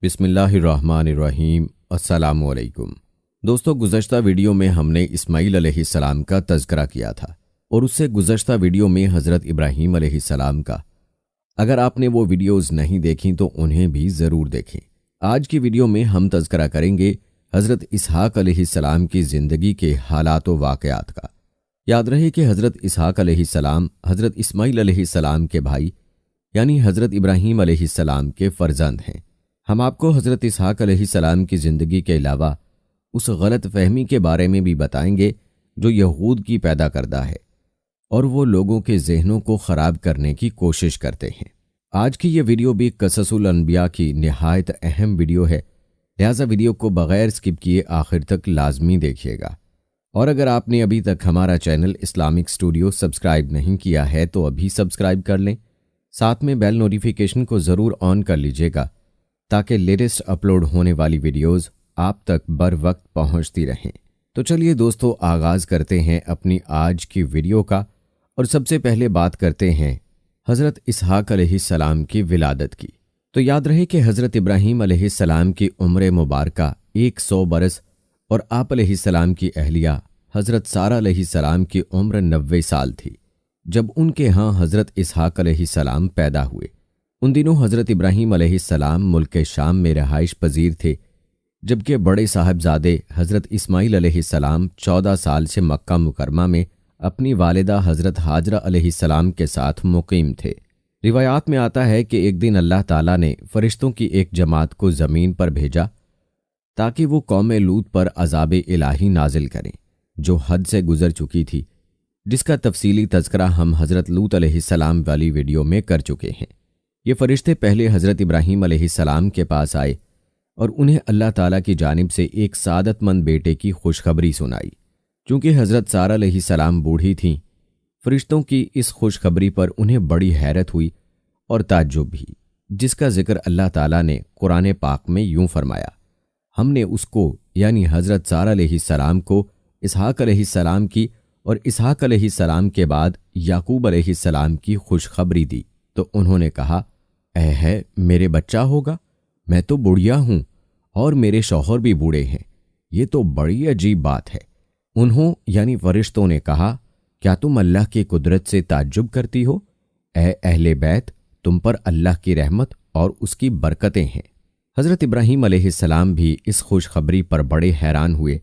بسم اللہ الرحمن الرحیم۔ السلام علیکم دوستو، گزشتہ ویڈیو میں ہم نے اسماعیل علیہ السلام کا تذکرہ کیا تھا اور اس سے گزشتہ ویڈیو میں حضرت ابراہیم علیہ السلام کا۔ اگر آپ نے وہ ویڈیوز نہیں دیکھیں تو انہیں بھی ضرور دیکھیں۔ آج کی ویڈیو میں ہم تذکرہ کریں گے حضرت اسحاق علیہ السلام کی زندگی کے حالات و واقعات کا۔ یاد رہے کہ حضرت اسحاق علیہ السلام حضرت اسماعیل علیہ السلام کے بھائی یعنی حضرت ابراہیم علیہ السلام کے فرزند ہیں۔ ہم آپ کو حضرت اسحاق علیہ السلام کی زندگی کے علاوہ اس غلط فہمی کے بارے میں بھی بتائیں گے جو یہود کی پیدا کردہ ہے اور وہ لوگوں کے ذہنوں کو خراب کرنے کی کوشش کرتے ہیں۔ آج کی یہ ویڈیو بھی قصص الانبیاء کی نہایت اہم ویڈیو ہے، لہٰذا ویڈیو کو بغیر سکپ کیے آخر تک لازمی دیکھیے گا۔ اور اگر آپ نے ابھی تک ہمارا چینل اسلامک اسٹوڈیو سبسکرائب نہیں کیا ہے تو ابھی سبسکرائب کر لیں، ساتھ میں بیل نوٹیفیکیشن کو ضرور آن کر لیجیے گا تاکہ لیٹسٹ اپلوڈ ہونے والی ویڈیوز آپ تک بر وقت پہنچتی رہیں۔ تو چلیے دوستو، آغاز کرتے ہیں اپنی آج کی ویڈیو کا، اور سب سے پہلے بات کرتے ہیں حضرت اسحاق علیہ السلام کی ولادت کی۔ تو یاد رہے کہ حضرت ابراہیم علیہ السلام کی عمر مبارکہ 100 برس اور آپ علیہ السلام کی اہلیہ حضرت سارہ علیہ السلام کی عمر 90 سال تھی جب ان کے ہاں حضرت اسحاق علیہ السلام پیدا ہوئے۔ ان دنوں حضرت ابراہیم علیہ السلام ملک شام میں رہائش پذیر تھے، جبکہ بڑے صاحبزادے حضرت اسماعیل علیہ السلام 14 سال سے مکہ مکرمہ میں اپنی والدہ حضرت ہاجرہ علیہ السلام کے ساتھ مقیم تھے۔ روایات میں آتا ہے کہ ایک دن اللہ تعالیٰ نے فرشتوں کی ایک جماعت کو زمین پر بھیجا تاکہ وہ قوم لوط پر عذاب الہی نازل کریں جو حد سے گزر چکی تھی، جس کا تفصیلی تذکرہ ہم حضرت لوط علیہ السلام والی ویڈیو میں کر چکے ہیں۔ یہ فرشتے پہلے حضرت ابراہیم علیہ السلام کے پاس آئے اور انہیں اللہ تعالیٰ کی جانب سے ایک سعادت مند بیٹے کی خوشخبری سنائی۔ چونکہ حضرت سارہ علیہ السلام بوڑھی تھیں، فرشتوں کی اس خوشخبری پر انہیں بڑی حیرت ہوئی اور تعجب بھی، جس کا ذکر اللہ تعالیٰ نے قرآن پاک میں یوں فرمایا: ہم نے اس کو یعنی حضرت سارہ علیہ السلام کو اسحاق علیہ السلام کی اور اسحاق علیہ السلام کے بعد یعقوب علیہ السلام کی خوشخبری دی تو انہوں نے کہا، اے ہے میرے بچہ ہوگا، میں تو بڑھیا ہوں اور میرے شوہر بھی بوڑھے ہیں، یہ تو بڑی عجیب بات ہے۔ انہوں یعنی فرشتوں نے کہا، کیا تم اللہ کی قدرت سے تعجب کرتی ہو؟ اے اہل بیت، تم پر اللہ کی رحمت اور اس کی برکتیں ہیں۔ حضرت ابراہیم علیہ السلام بھی اس خوشخبری پر بڑے حیران ہوئے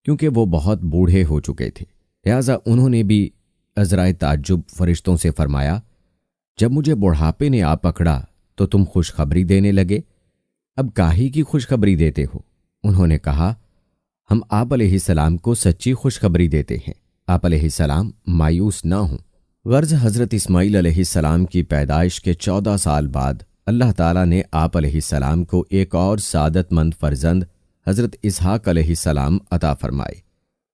کیونکہ وہ بہت بوڑھے ہو چکے تھے، لہٰذا انہوں نے بھی عذرائے تعجب فرشتوں سے فرمایا، جب مجھے بڑھاپے نے آ پکڑا تو تم خوشخبری دینے لگے، اب کاہی کی خوشخبری دیتے ہو؟ انہوں نے کہا، ہم آپ علیہ السلام کو سچی خوشخبری دیتے ہیں، آپ علیہ السلام مایوس نہ ہوں۔ غرض حضرت اسماعیل علیہ السلام کی پیدائش کے 14 سال بعد اللہ تعالیٰ نے آپ علیہ السلام کو ایک اور سعادت مند فرزند حضرت اسحاق علیہ السلام عطا فرمائے،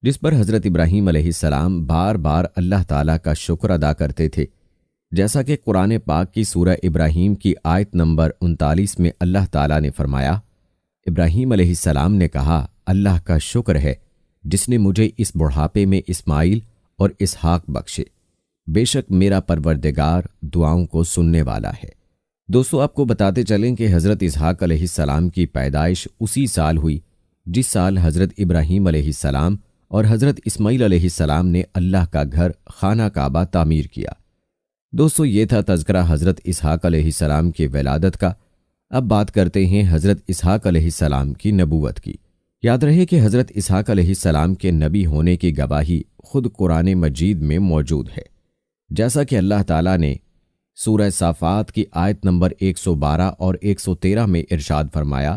جس پر حضرت ابراہیم علیہ السلام بار بار اللہ تعالیٰ کا شکر ادا کرتے تھے، جیسا کہ قرآن پاک کی سورہ ابراہیم کی آیت نمبر 39 میں اللہ تعالیٰ نے فرمایا، ابراہیم علیہ السلام نے کہا، اللہ کا شکر ہے جس نے مجھے اس بڑھاپے میں اسماعیل اور اسحاق بخشے، بے شک میرا پروردگار دعاؤں کو سننے والا ہے۔ دوستو، آپ کو بتاتے چلیں کہ حضرت اسحاق علیہ السلام کی پیدائش اسی سال ہوئی جس سال حضرت ابراہیم علیہ السلام اور حضرت اسماعیل علیہ السلام نے اللہ کا گھر خانہ کعبہ تعمیر کیا۔ دوستو، یہ تھا تذکرہ حضرت اسحاق علیہ السلام کی ولادت کا۔ اب بات کرتے ہیں حضرت اسحاق علیہ السلام کی نبوت کی۔ یاد رہے کہ حضرت اسحاق علیہ السلام کے نبی ہونے کی گواہی خود قرآن مجید میں موجود ہے، جیسا کہ اللہ تعالیٰ نے سورہ صافات کی آیت نمبر 112 اور 113 میں ارشاد فرمایا،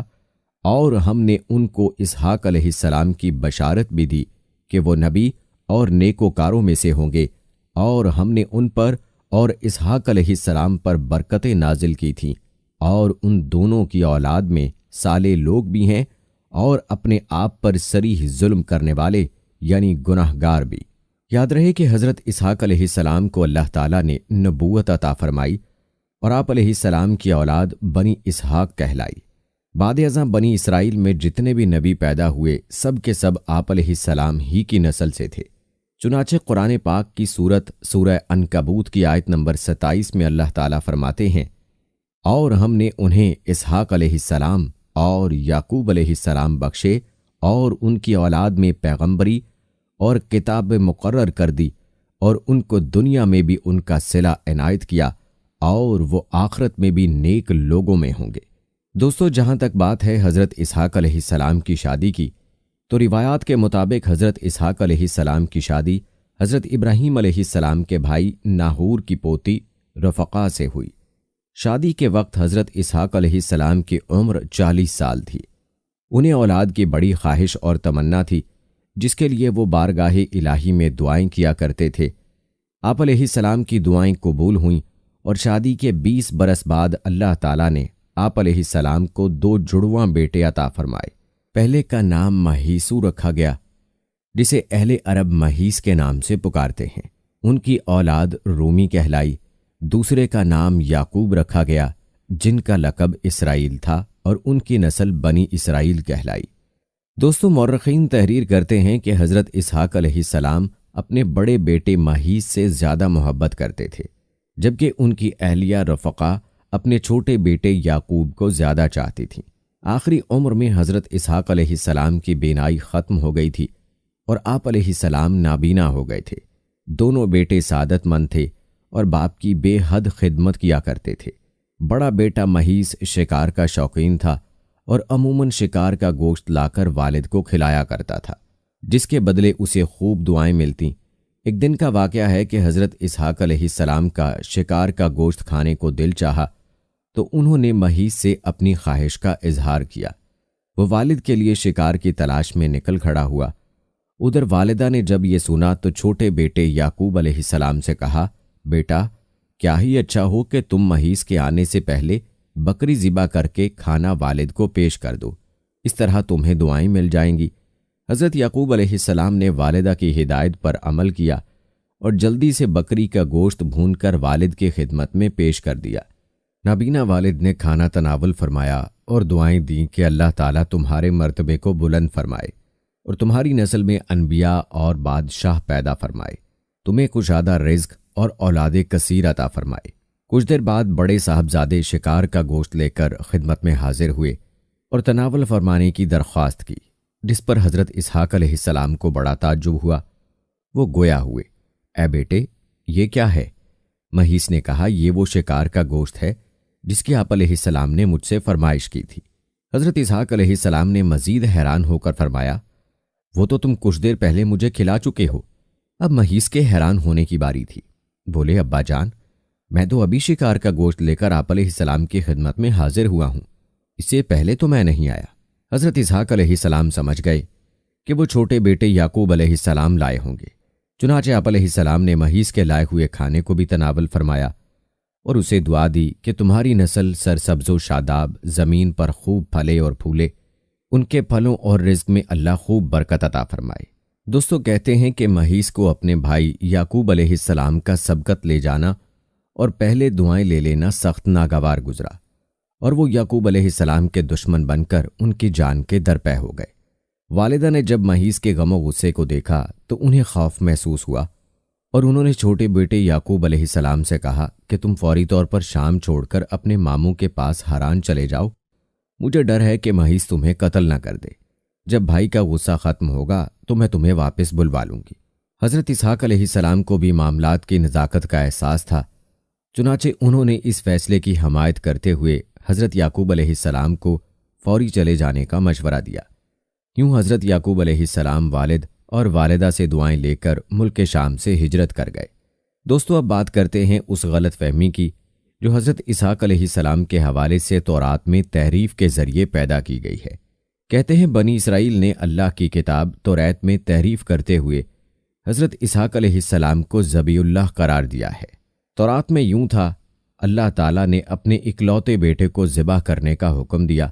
اور ہم نے ان کو اسحاق علیہ السلام کی بشارت بھی دی کہ وہ نبی اور نیکوکاروں میں سے ہوں گے، اور ہم نے ان پر اور اسحاق علیہ السلام پر برکتیں نازل کی تھیں، اور ان دونوں کی اولاد میں صالح لوگ بھی ہیں اور اپنے آپ پر صریح ظلم کرنے والے یعنی گناہگار بھی۔ یاد رہے کہ حضرت اسحاق علیہ السلام کو اللہ تعالیٰ نے نبوت عطا فرمائی اور آپ علیہ السلام کی اولاد بنی اسحاق کہلائی۔ بعد ازاں بنی اسرائیل میں جتنے بھی نبی پیدا ہوئے سب کے سب آپ علیہ السلام ہی کی نسل سے تھے۔ چنانچہ قرآن پاک کی سورہ عنکبوت کی آیت نمبر 27 میں اللہ تعالیٰ فرماتے ہیں، اور ہم نے انہیں اسحاق علیہ السلام اور یعقوب علیہ السلام بخشے اور ان کی اولاد میں پیغمبری اور کتاب مقرر کر دی اور ان کو دنیا میں بھی ان کا صلہ عنایت کیا اور وہ آخرت میں بھی نیک لوگوں میں ہوں گے۔ دوستو، جہاں تک بات ہے حضرت اسحاق علیہ السلام کی شادی کی، تو روایات کے مطابق حضرت اسحاق علیہ السلام کی شادی حضرت ابراہیم علیہ السلام کے بھائی ناہور کی پوتی رفقا سے ہوئی۔ شادی کے وقت حضرت اسحاق علیہ السلام کی عمر 40 سال تھی۔ انہیں اولاد کی بڑی خواہش اور تمنا تھی، جس کے لیے وہ بارگاہ الہی میں دعائیں کیا کرتے تھے۔ آپ علیہ السلام کی دعائیں قبول ہوئیں اور شادی کے 20 برس بعد اللہ تعالیٰ نے آپ علیہ السلام کو 2 جڑواں بیٹے عطا فرمائے۔ پہلے کا نام مہیسو رکھا گیا، جسے اہل عرب مہیس کے نام سے پکارتے ہیں۔ ان کی اولاد رومی کہلائی۔ دوسرے کا نام یعقوب رکھا گیا، جن کا لقب اسرائیل تھا، اور ان کی نسل بنی اسرائیل کہلائی۔ دوستو، مورخین تحریر کرتے ہیں کہ حضرت اسحاق علیہ السلام اپنے بڑے بیٹے مہیس سے زیادہ محبت کرتے تھے، جبکہ ان کی اہلیہ رفقا اپنے چھوٹے بیٹے یعقوب کو زیادہ چاہتی تھیں۔ آخری عمر میں حضرت اسحاق علیہ السلام کی بینائی ختم ہو گئی تھی اور آپ علیہ السلام نابینا ہو گئے تھے۔ دونوں بیٹے سعادت مند تھے اور باپ کی بے حد خدمت کیا کرتے تھے۔ بڑا بیٹا مہیس شکار کا شوقین تھا اور عموماً شکار کا گوشت لا کر والد کو کھلایا کرتا تھا، جس کے بدلے اسے خوب دعائیں ملتیں۔ ایک دن کا واقعہ ہے کہ حضرت اسحاق علیہ السلام کا شکار کا گوشت کھانے کو دل چاہا تو انہوں نے مہیس سے اپنی خواہش کا اظہار کیا۔ وہ والد کے لیے شکار کی تلاش میں نکل کھڑا ہوا۔ ادھر والدہ نے جب یہ سنا تو چھوٹے بیٹے یعقوب علیہ السلام سے کہا، بیٹا، کیا ہی اچھا ہو کہ تم مہیس کے آنے سے پہلے بکری ذبح کر کے کھانا والد کو پیش کر دو، اس طرح تمہیں دعائیں مل جائیں گی۔ حضرت یعقوب علیہ السلام نے والدہ کی ہدایت پر عمل کیا اور جلدی سے بکری کا گوشت بھون کر والد کی خدمت میں پیش کر دیا۔ نابینا والد نے کھانا تناول فرمایا اور دعائیں دیں کہ اللہ تعالیٰ تمہارے مرتبے کو بلند فرمائے اور تمہاری نسل میں انبیاء اور بادشاہ پیدا فرمائے، تمہیں کشادہ رزق اور اولاد کثیر عطا فرمائے۔ کچھ دیر بعد بڑے صاحبزادے شکار کا گوشت لے کر خدمت میں حاضر ہوئے اور تناول فرمانے کی درخواست کی، جس پر حضرت اسحاق علیہ السلام کو بڑا تعجب ہوا۔ وہ گویا ہوئے، اے بیٹے، یہ کیا ہے؟ مہیس نے کہا، یہ وہ شکار کا گوشت ہے جس کی آپ علیہ السلام نے مجھ سے فرمائش کی تھی۔ حضرت اسحاق علیہ السلام نے مزید حیران ہو کر فرمایا، وہ تو تم کچھ دیر پہلے مجھے کھلا چکے ہو۔ اب مہیس کے حیران ہونے کی باری تھی۔ بولے، ابا جان، میں تو ابھی شکار کا گوشت لے کر آپ علیہ السلام کی خدمت میں حاضر ہوا ہوں، اس سے پہلے تو میں نہیں آیا۔ حضرت اسحاق علیہ السلام سمجھ گئے کہ وہ چھوٹے بیٹے یعقوب علیہ السلام لائے ہوں گے۔ چنانچہ آپ علیہ السلام نے مہیس کے لائے ہوئے کھانے کو بھی تناول فرمایا اور اسے دعا دی کہ تمہاری نسل سرسبز و شاداب زمین پر خوب پھلے اور پھولے، ان کے پھلوں اور رزق میں اللہ خوب برکت عطا فرمائے۔ دوستو، کہتے ہیں کہ مہیس کو اپنے بھائی یعقوب علیہ السلام کا سبقت لے جانا اور پہلے دعائیں لے لینا سخت ناگوار گزرا اور وہ یعقوب علیہ السلام کے دشمن بن کر ان کی جان کے درپے ہو گئے۔ والدہ نے جب مہیس کے غم و غصے کو دیکھا تو انہیں خوف محسوس ہوا اور انہوں نے چھوٹے بیٹے یعقوب علیہ السلام سے کہا کہ تم فوری طور پر شام چھوڑ کر اپنے ماموں کے پاس ہران چلے جاؤ، مجھے ڈر ہے کہ مہیس تمہیں قتل نہ کر دے۔ جب بھائی کا غصہ ختم ہوگا تو میں تمہیں واپس بلوا لوں گی۔ حضرت اسحاق علیہ السلام کو بھی معاملات کی نزاکت کا احساس تھا، چنانچہ انہوں نے اس فیصلے کی حمایت کرتے ہوئے حضرت یعقوب علیہ السلام کو فوری چلے جانے کا مشورہ دیا۔ یوں حضرت یعقوب علیہ السلام والد اور والدہ سے دعائیں لے کر ملک شام سے ہجرت کر گئے۔ دوستو، اب بات کرتے ہیں اس غلط فہمی کی جو حضرت اسحاق علیہ السلام کے حوالے سے تورات میں تحریف کے ذریعے پیدا کی گئی ہے۔ کہتے ہیں بنی اسرائیل نے اللہ کی کتاب تورات میں تحریف کرتے ہوئے حضرت اسحاق علیہ السلام کو ذبیح اللہ قرار دیا ہے۔ تورات میں یوں تھا، اللہ تعالیٰ نے اپنے اکلوتے بیٹے کو ذبح کرنے کا حکم دیا۔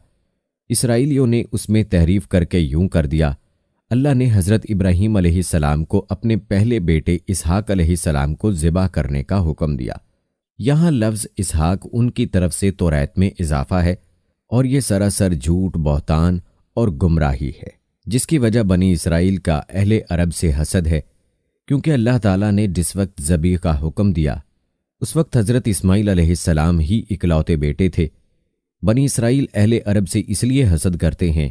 اسرائیلیوں نے اس میں تحریف کر کے یوں کر دیا، اللہ نے حضرت ابراہیم علیہ السلام کو اپنے پہلے بیٹے اسحاق علیہ السلام کو ذبح کرنے کا حکم دیا۔ یہاں لفظ اسحاق ان کی طرف سے تورات میں اضافہ ہے اور یہ سراسر جھوٹ، بہتان اور گمراہی ہے، جس کی وجہ بنی اسرائیل کا اہل عرب سے حسد ہے، کیونکہ اللہ تعالیٰ نے جس وقت ذبح کا حکم دیا اس وقت حضرت اسماعیل علیہ السلام ہی اکلوتے بیٹے تھے۔ بنی اسرائیل اہل عرب سے اس لیے حسد کرتے ہیں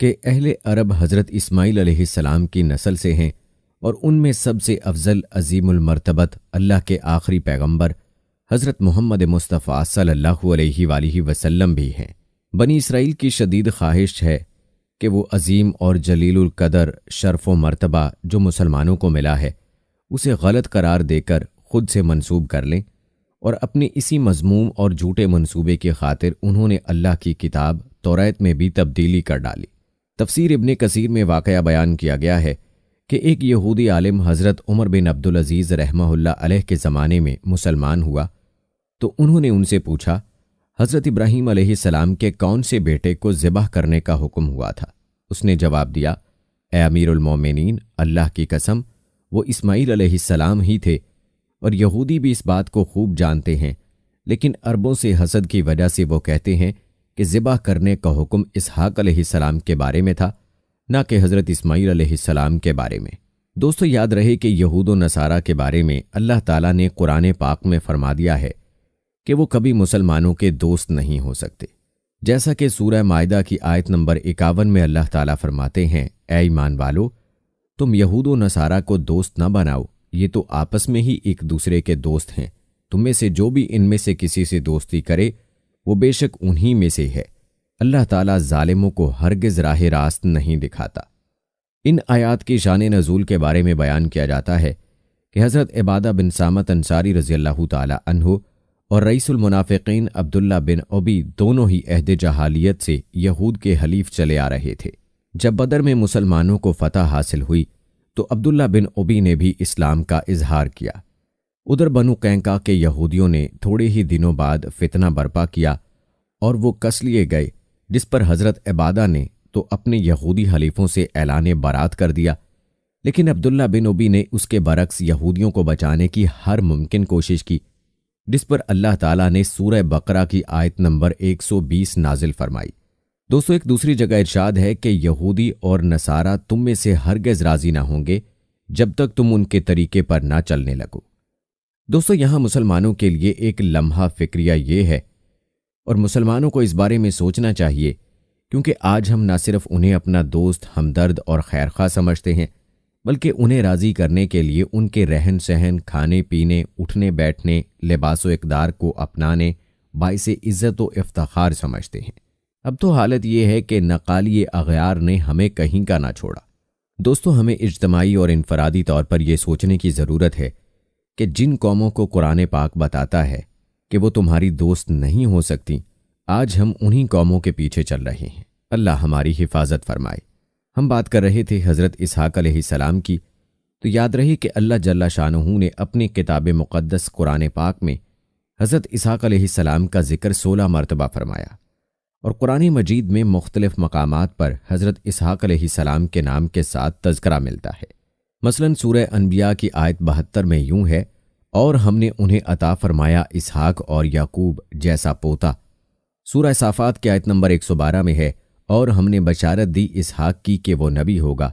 کہ اہل عرب حضرت اسماعیل علیہ السلام کی نسل سے ہیں اور ان میں سب سے افضل عظیم المرتبت اللہ کے آخری پیغمبر حضرت محمد مصطفیٰ صلی اللہ علیہ وآلہ وسلم بھی ہیں۔ بنی اسرائیل کی شدید خواہش ہے کہ وہ عظیم اور جلیل القدر شرف و مرتبہ جو مسلمانوں کو ملا ہے اسے غلط قرار دے کر خود سے منسوب کر لیں، اور اپنے اسی مذموم اور جھوٹے منصوبے کی خاطر انہوں نے اللہ کی کتاب توریت میں بھی تبدیلی کر ڈالی۔ تفسیر ابن کثیر میں واقعہ بیان کیا گیا ہے کہ ایک یہودی عالم حضرت عمر بن عبدالعزیز رحمہ اللہ علیہ کے زمانے میں مسلمان ہوا تو انہوں نے ان سے پوچھا، حضرت ابراہیم علیہ السلام کے کون سے بیٹے کو ذبح کرنے کا حکم ہوا تھا؟ اس نے جواب دیا، اے امیر المومنین، اللہ کی قسم وہ اسماعیل علیہ السلام ہی تھے، اور یہودی بھی اس بات کو خوب جانتے ہیں، لیکن عربوں سے حسد کی وجہ سے وہ کہتے ہیں کہ ذبح کرنے کا حکم اسحاق علیہ السلام کے بارے میں تھا، نہ کہ حضرت اسماعیل علیہ السلام کے بارے میں۔ دوستو یاد رہے کہ یہود و نصارہ کے بارے میں اللہ تعالیٰ نے قرآن پاک میں فرما دیا ہے کہ وہ کبھی مسلمانوں کے دوست نہیں ہو سکتے، جیسا کہ سورہ مائدہ کی آیت نمبر 51 میں اللہ تعالیٰ فرماتے ہیں، اے ایمان والو، تم یہود و نصارہ کو دوست نہ بناؤ، یہ تو آپس میں ہی ایک دوسرے کے دوست ہیں، تم میں سے جو بھی ان میں سے کسی سے دوستی کرے وہ بے شک انہی میں سے ہے، اللہ تعالیٰ ظالموں کو ہرگز راہ راست نہیں دکھاتا۔ ان آیات کی شان نزول کے بارے میں بیان کیا جاتا ہے کہ حضرت عبادہ بن صامت انصاری رضی اللہ تعالی عنہ اور رئیس المنافقین عبداللہ بن ابی دونوں ہی عہد جہالیت سے یہود کے حلیف چلے آ رہے تھے۔ جب بدر میں مسلمانوں کو فتح حاصل ہوئی تو عبداللہ بن ابی نے بھی اسلام کا اظہار کیا۔ ادھر بنو قینقاع کے یہودیوں نے تھوڑے ہی دنوں بعد فتنہ برپا کیا اور وہ کس لیے گئے، جس پر حضرت عبادہ نے تو اپنے یہودی حلیفوں سے اعلان برات کر دیا، لیکن عبداللہ بن ابی نے اس کے برعکس یہودیوں کو بچانے کی ہر ممکن کوشش کی، جس پر اللہ تعالیٰ نے سورہ بقرہ کی آیت نمبر 120 نازل فرمائی۔ دوستو ایک دوسری جگہ ارشاد ہے کہ یہودی اور نصارہ تم میں سے ہرگز راضی نہ ہوں گے جب تک تم ان کے طریقے پر نہ چلنے لگو۔ دوستو یہاں مسلمانوں کے لیے ایک لمحہ فکریہ یہ ہے، اور مسلمانوں کو اس بارے میں سوچنا چاہیے، کیونکہ آج ہم نہ صرف انہیں اپنا دوست، ہمدرد اور خیرخواہ سمجھتے ہیں، بلکہ انہیں راضی کرنے کے لیے ان کے رہن سہن، کھانے پینے، اٹھنے بیٹھنے، لباس و اقدار کو اپنانے باعث عزت و افتخار سمجھتے ہیں۔ اب تو حالت یہ ہے کہ نقالی اغیار نے ہمیں کہیں کا نہ چھوڑا۔ دوستو ہمیں اجتماعی اور انفرادی طور پر یہ سوچنے کی ضرورت ہے کہ جن قوموں کو قرآن پاک بتاتا ہے کہ وہ تمہاری دوست نہیں ہو سکتی، آج ہم انہی قوموں کے پیچھے چل رہے ہیں۔ اللہ ہماری حفاظت فرمائے۔ ہم بات کر رہے تھے حضرت اسحاق علیہ السلام کی، تو یاد رہے کہ اللہ جل شانہ نے اپنی کتاب مقدس قرآن پاک میں حضرت اسحاق علیہ السلام کا ذکر 16 مرتبہ فرمایا، اور قرآن مجید میں مختلف مقامات پر حضرت اسحاق علیہ السلام کے نام کے ساتھ تذکرہ ملتا ہے۔ مثلا سورہ انبیاء کی آیت 72 میں یوں ہے، اور ہم نے انہیں عطا فرمایا اسحاق اور یعقوب جیسا پوتا۔ سورہ صافات کی آیت نمبر 112 میں ہے، اور ہم نے بشارت دی اسحاق کی کہ وہ نبی ہوگا۔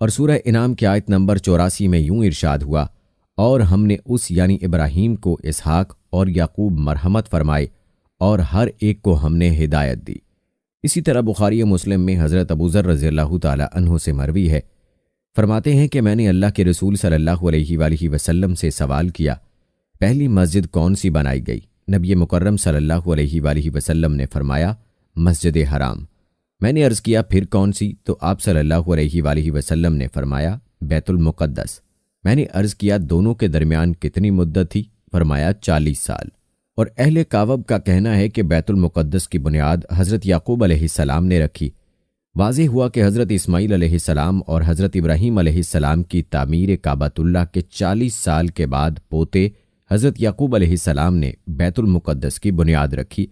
اور سورہ انعام کی آیت نمبر 84 میں یوں ارشاد ہوا، اور ہم نے اس یعنی ابراہیم کو اسحاق اور یعقوب مرحمت فرمائے، اور ہر ایک کو ہم نے ہدایت دی۔ اسی طرح بخاری مسلم میں حضرت ابو ذر رضی اللہ تعالی عنہ سے مروی ہے، فرماتے ہیں کہ میں نے اللہ کے رسول صلی اللہ علیہ وآلہ وسلم سے سوال کیا، پہلی مسجد کون سی بنائی گئی؟ نبی مکرم صلی اللہ علیہ وآلہ وسلم نے فرمایا، مسجد حرام۔ میں نے عرض کیا پھر کون سی؟ تو آپ صلی اللہ علیہ وآلہ وسلم نے فرمایا، بیت المقدس۔ میں نے عرض کیا دونوں کے درمیان کتنی مدت تھی؟ فرمایا 40 سال۔ اور اہل کاوب کا کہنا ہے کہ بیت المقدس کی بنیاد حضرت یعقوب علیہ السلام نے رکھی۔ واضح ہوا کہ حضرت اسماعیل علیہ السلام اور حضرت ابراہیم علیہ السلام کی تعمیر کعبۃ اللہ کے 40 سال کے بعد پوتے حضرت یعقوب علیہ السلام نے بیت المقدس کی بنیاد رکھی،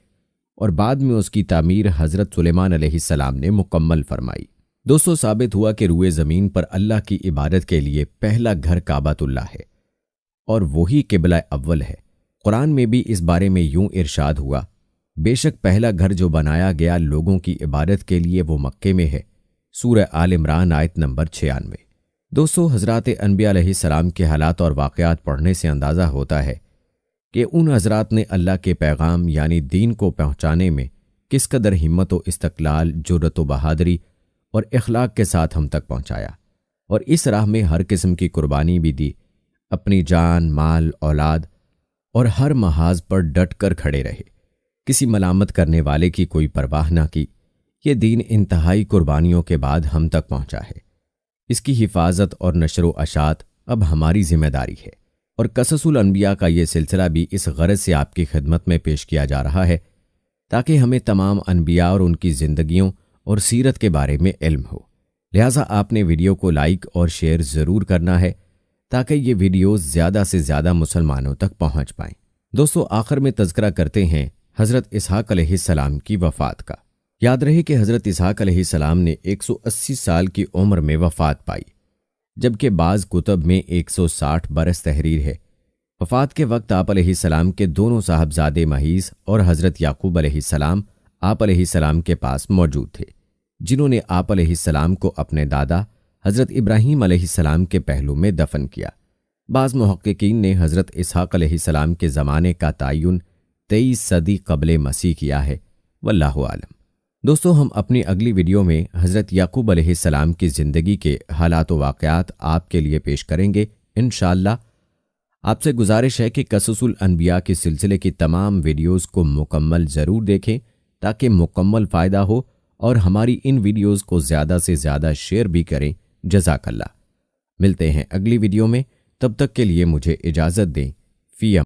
اور بعد میں اس کی تعمیر حضرت سلیمان علیہ السلام نے مکمل فرمائی۔ دوستو ثابت ہوا کہ روئے زمین پر اللہ کی عبادت کے لیے پہلا گھر کعبۃ اللہ ہے، اور وہی قبلہ اول ہے۔ قرآن میں بھی اس بارے میں یوں ارشاد ہوا، بے شک پہلا گھر جو بنایا گیا لوگوں کی عبادت کے لیے وہ مکے میں ہے۔ سورہ آل عمران آیت نمبر 96۔ دوستو حضرات انبیاء علیہ السلام کے حالات اور واقعات پڑھنے سے اندازہ ہوتا ہے کہ ان حضرات نے اللہ کے پیغام یعنی دین کو پہنچانے میں کس قدر ہمت و استقلال، جرأت و بہادری اور اخلاق کے ساتھ ہم تک پہنچایا، اور اس راہ میں ہر قسم کی قربانی بھی دی، اپنی جان، مال، اولاد اور ہر محاذ پر ڈٹ کر کھڑے رہے، کسی ملامت کرنے والے کی کوئی پرواہ نہ کی۔ یہ دین انتہائی قربانیوں کے بعد ہم تک پہنچا ہے۔ اس کی حفاظت اور نشر و اشاعت اب ہماری ذمہ داری ہے، اور قصص الانبیاء کا یہ سلسلہ بھی اس غرض سے آپ کی خدمت میں پیش کیا جا رہا ہے تاکہ ہمیں تمام انبیاء اور ان کی زندگیوں اور سیرت کے بارے میں علم ہو۔ لہٰذا آپ نے ویڈیو کو لائک اور شیئر ضرور کرنا ہے تاکہ یہ ویڈیوز زیادہ سے زیادہ مسلمانوں تک پہنچ پائیں۔ دوستو، آخر میں تذکرہ کرتے ہیں حضرت اسحاق علیہ السلام کی وفات کا۔ یاد رہے کہ حضرت اسحاق علیہ السلام نے 180 سال کی عمر میں وفات پائی، جبکہ بعض کتب میں 160 برس تحریر ہے۔ وفات کے وقت آپ علیہ السلام کے دونوں صاحبزادے محیص اور حضرت یعقوب علیہ السلام آپ علیہ السلام کے پاس موجود تھے، جنہوں نے آپ علیہ السلام کو اپنے دادا حضرت ابراہیم علیہ السلام کے پہلو میں دفن کیا۔ بعض محققین نے حضرت اسحاق علیہ السلام کے زمانے کا تعین 23 صدی قبل مسیح کیا ہے، واللہ عالم۔ دوستو، ہم اپنی اگلی ویڈیو میں حضرت یعقوب علیہ السلام کی زندگی کے حالات و واقعات آپ کے لیے پیش کریں گے انشاءاللہ۔ آپ سے گزارش ہے کہ قصص الانبیاء کے سلسلے کی تمام ویڈیوز کو مکمل ضرور دیکھیں تاکہ مکمل فائدہ ہو، اور ہماری ان ویڈیوز کو زیادہ سے زیادہ شیئر بھی کریں۔ جزاک اللہ۔ ملتے ہیں اگلی ویڈیو میں، تب تک کے لیے مجھے اجازت دیں۔ فی امان۔